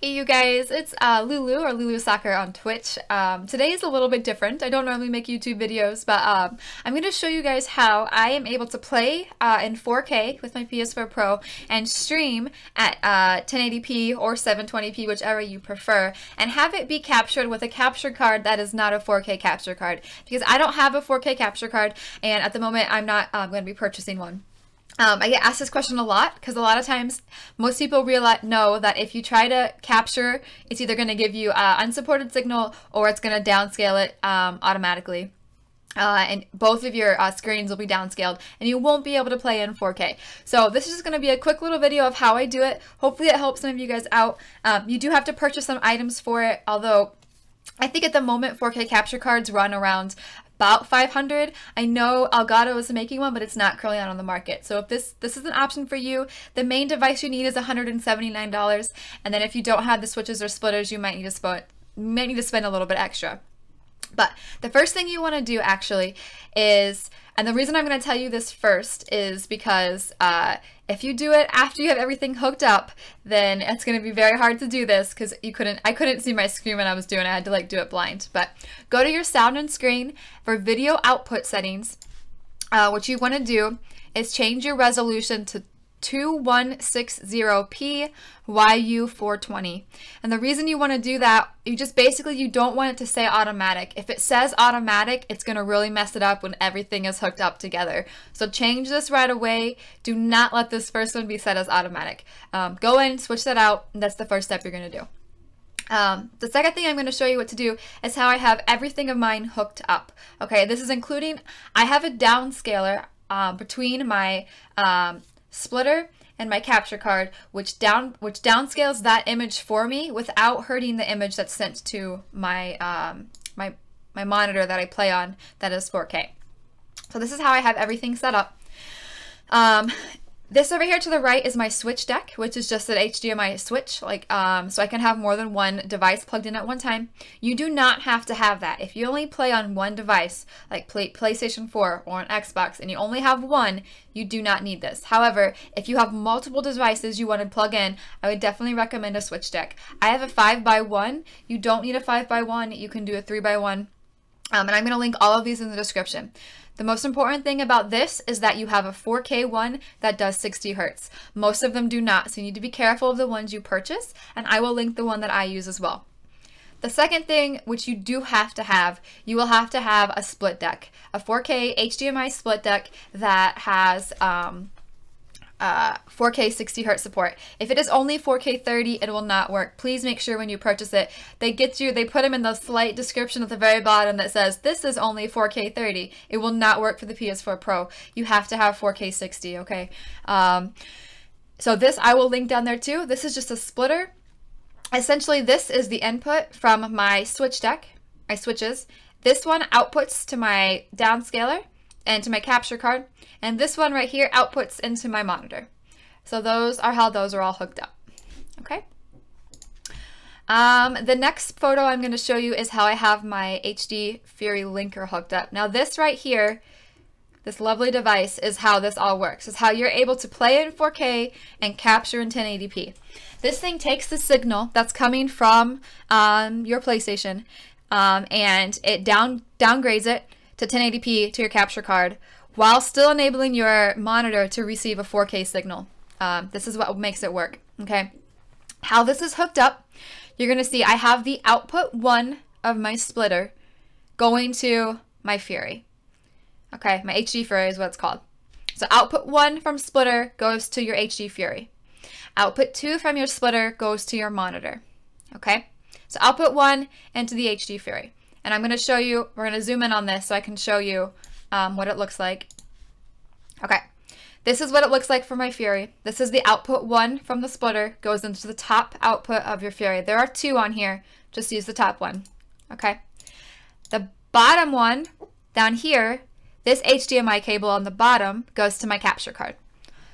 Hey you guys, it's Lulu or Lulu Soccer on Twitch. Today is a little bit different. I don't normally make YouTube videos, but I'm going to show you guys how I am able to play in 4K with my PS4 Pro and stream at 1080p or 720p, whichever you prefer, and have it be captured with a capture card that is not a 4K capture card. Because I don't have a 4K capture card, and at the moment I'm not going to be purchasing one. I get asked this question a lot because a lot of times most people know that if you try to capture, it's either going to give you unsupported signal or it's going to downscale it automatically. And both of your screens will be downscaled and you won't be able to play in 4K. So this is just going to be a quick little video of how I do it. Hopefully it helps some of you guys out. You do have to purchase some items for it, although I think at the moment 4K capture cards run around about 500. I know Elgato is making one, but it's not currently out on the market. So if this is an option for you, the main device you need is $179, and then if you don't have the switches or splitters, you might need to spend a little bit extra. But the first thing you want to do actually is, and the reason I'm going to tell you this first is because if you do it after you have everything hooked up, then it's going to be very hard to do this because I couldn't see my screen when I was doing it. I had to like do it blind. But go to your sound and screen for video output settings. What you want to do is change your resolution to 2160p YU420. And the reason you want to do that, you don't want it to say automatic. If it says automatic, it's going to really mess it up when everything is hooked up together. So change this right away. Do not let this first one be set as automatic. Go in, switch that out, and that's the first step you're going to do. The second thing I'm going to show you what to do is how I have everything of mine hooked up. Okay, this is including, I have a downscaler between my splitter and my capture card, which downscales that image for me without hurting the image that's sent to my my monitor that I play on that is 4K. So this is how I have everything set up. This over here to the right is my switch deck, which is just an HDMI switch, so I can have more than one device plugged in at one time. You do not have to have that. If you only play on one device, like PlayStation 4 or an Xbox, and you only have one, you do not need this. However, if you have multiple devices you want to plug in, I would definitely recommend a switch deck. I have a 5x1. You don't need a 5x1. You can do a 3x1. And I'm going to link all of these in the description. The most important thing about this is that you have a 4K one that does 60 Hertz. Most of them do not, so you need to be careful of the ones you purchase, and I will link the one that I use as well. The second thing, which you do have to have, you will have to have a split deck, a 4K HDMI split deck that has 4K 60 Hertz support. If it is only 4K 30, it will not work. Please make sure when you purchase it, they put them in the slight description at the very bottom that says, this is only 4K 30. It will not work for the PS4 Pro. You have to have 4K 60, okay? So this I will link down there too. This is just a splitter. Essentially, this is the input from my switch deck, my switches. This one outputs to my downscaler and to my capture card, and this one right here outputs into my monitor. So those are how those are all hooked up. Okay. The next photo I'm going to show you is how I have my HD Fury linker hooked up. Now this right here, this lovely device, is how this all works. It's how you're able to play in 4K and capture in 1080p. This thing takes the signal that's coming from your PlayStation and it downgrades it to 1080p to your capture card while still enabling your monitor to receive a 4K signal. This is what makes it work. Okay, how this is hooked up, you're gonna see I have the output 1 of my splitter going to my Fury. Okay, my HD Fury is what it's called. So output 1 from splitter goes to your HD Fury. Output 2 from your splitter goes to your monitor. Okay, so output 1 into the HD Fury. And I'm going to show you, we're going to zoom in on this so I can show you what it looks like. Okay, this is what it looks like for my Fury. This is the output 1 from the splitter, goes into the top output of your Fury. There are 2 on here, just use the top one. Okay, the bottom one down here, this HDMI cable on the bottom goes to my capture card.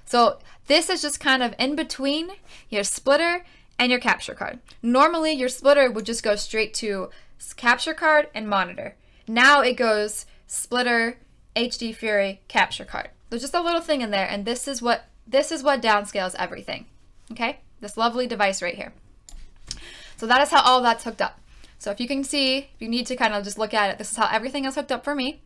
So this is just kind of in between your splitter and your capture card. Normally your splitter would just go straight to capture card and monitor. Now it goes splitter, HD Fury, capture card. There's just a little thing in there, and this is what downscales everything. Okay, this lovely device right here. So that is how all that's hooked up. So if you can see, if you need to kind of just look at it, this is how everything is hooked up for me.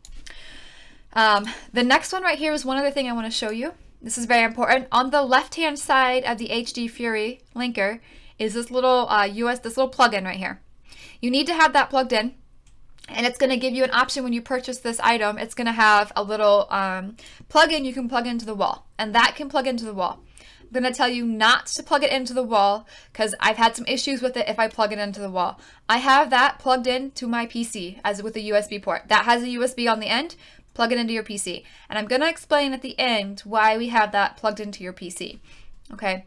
The next one right here is one other thing I want to show you. This is very important. On the left-hand side of the HD Fury linker is this little this little plug-in right here. You need to have that plugged in, and it's going to give you an option when you purchase this item. It's going to have a little plug-in you can plug into the wall, and that can plug into the wall. I'm going to tell you not to plug it into the wall because I've had some issues with it if I plug it into the wall. I have that plugged in to my PC as with a USB port. That has a USB on the end. Plug it into your PC. And I'm going to explain at the end why we have that plugged into your PC. Okay,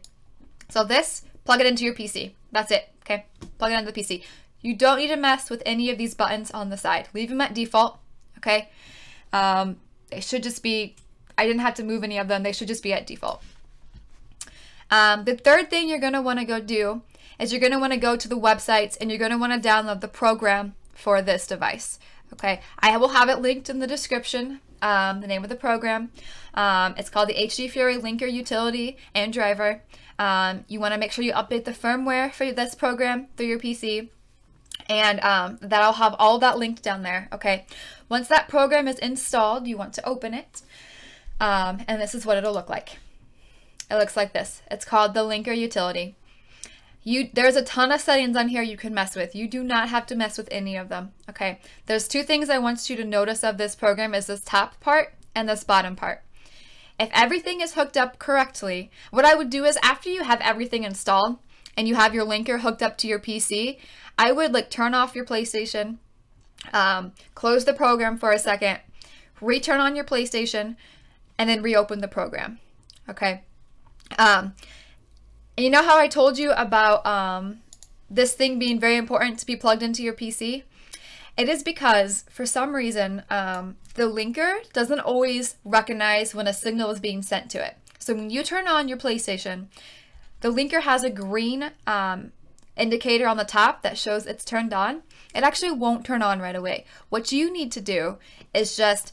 so this, plug it into your PC. That's it, okay? Plug it into the PC. You don't need to mess with any of these buttons on the side. Leave them at default, okay? They should just be, I didn't have to move any of them. They should just be at default. The third thing you're going to want to go do is you're going to want to go to the websites and you're going to want to download the program for this device. Okay, I will have it linked in the description, the name of the program. It's called the HD Fury Linker Utility and Driver. You want to make sure you update the firmware for this program through your PC, and that'll have all that linked down there. Okay, once that program is installed, you want to open it, and this is what it'll look like. It looks like this. It's called the Linker Utility. There's a ton of settings on here you can mess with. You do not have to mess with any of them, okay? There's two things I want you to notice of this program is this top part and this bottom part. If everything is hooked up correctly, what I would do is after you have everything installed and you have your linker hooked up to your PC, I would like turn off your PlayStation, close the program for a second, return on your PlayStation, and then reopen the program, okay? You know how I told you about this thing being very important to be plugged into your PC? It is because, for some reason, the linker doesn't always recognize when a signal is being sent to it. So when you turn on your PlayStation, the linker has a green indicator on the top that shows it's turned on. It actually won't turn on right away. What you need to do is just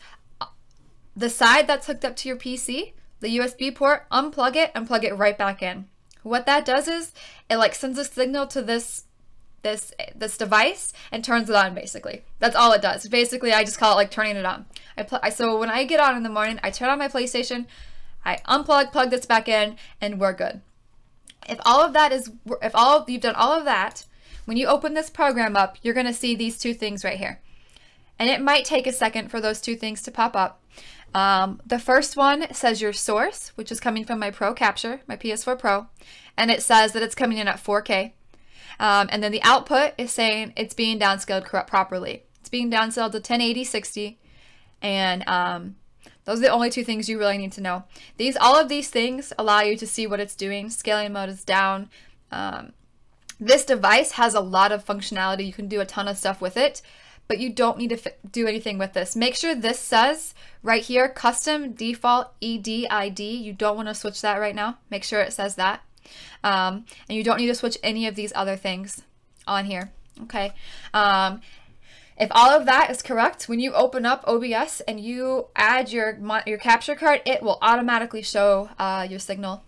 the side that's hooked up to your PC, the USB port, unplug it and plug it right back in. What that does is it like sends a signal to this device and turns it on, basically. That's all it does. Basically, I just call it like turning it on. So when I get on in the morning, I turn on my PlayStation, I unplug, plug this back in, and we're good. If you've done all of that, when you open this program up, you're going to see these two things right here. And it might take a second for those two things to pop up. The first one says your source, which is coming from my Pro capture, my PS4 Pro, and it says that it's coming in at 4K. And then the output is saying it's being downscaled properly. It's being downscaled to 1080/60, and those are the only two things you really need to know. All of these things allow you to see what it's doing. Scaling mode is down. This device has a lot of functionality. You can do a ton of stuff with it, but you don't need to do anything with this. Make sure this says right here, custom default EDID. You don't want to switch that right now. Make sure it says that. And you don't need to switch any of these other things on here, okay? If all of that is correct, when you open up OBS and you add your capture card, it will automatically show your signal,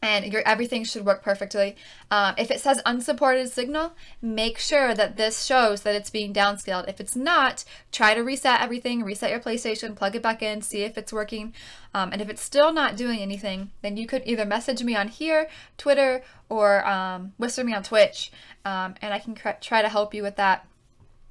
and everything should work perfectly. If it says unsupported signal, make sure that this shows that it's being downscaled. If it's not, try to reset everything, reset your PlayStation, plug it back in, see if it's working. And if it's still not doing anything, then you could either message me on here, Twitter, or whisper me on Twitch, and I can try to help you with that.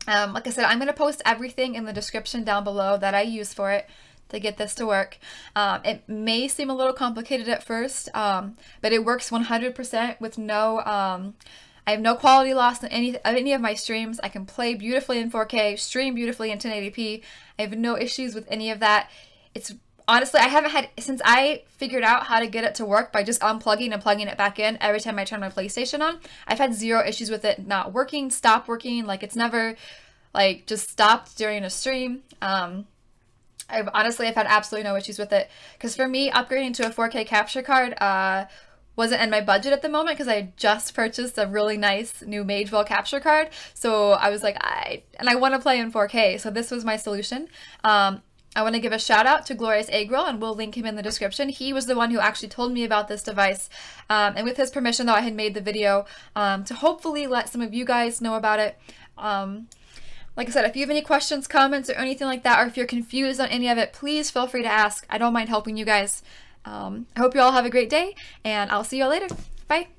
Like I said, I'm going to post everything in the description down below that I use for it to get this to work. It may seem a little complicated at first, but it works 100% with no, I have no quality loss in any of my streams. I can play beautifully in 4K, stream beautifully in 1080p. I have no issues with any of that. It's honestly, I haven't had, since I figured out how to get it to work by just unplugging and plugging it back in every time I turn my PlayStation on, I've had zero issues with it not working, stop working. Like, it's never like just stopped during a stream. I've had absolutely no issues with it, because for me, upgrading to a 4K capture card wasn't in my budget at the moment, because I had just purchased a really nice new Mageville capture card. So I was like, I want to play in 4K, so this was my solution. I want to give a shout out to GloriousEggroll, and we'll link him in the description. He was the one who actually told me about this device, and with his permission though, I had made the video to hopefully let some of you guys know about it. Like I said, if you have any questions, comments, or anything like that, or if you're confused on any of it, please feel free to ask. I don't mind helping you guys. I hope you all have a great day, and I'll see you all later. Bye!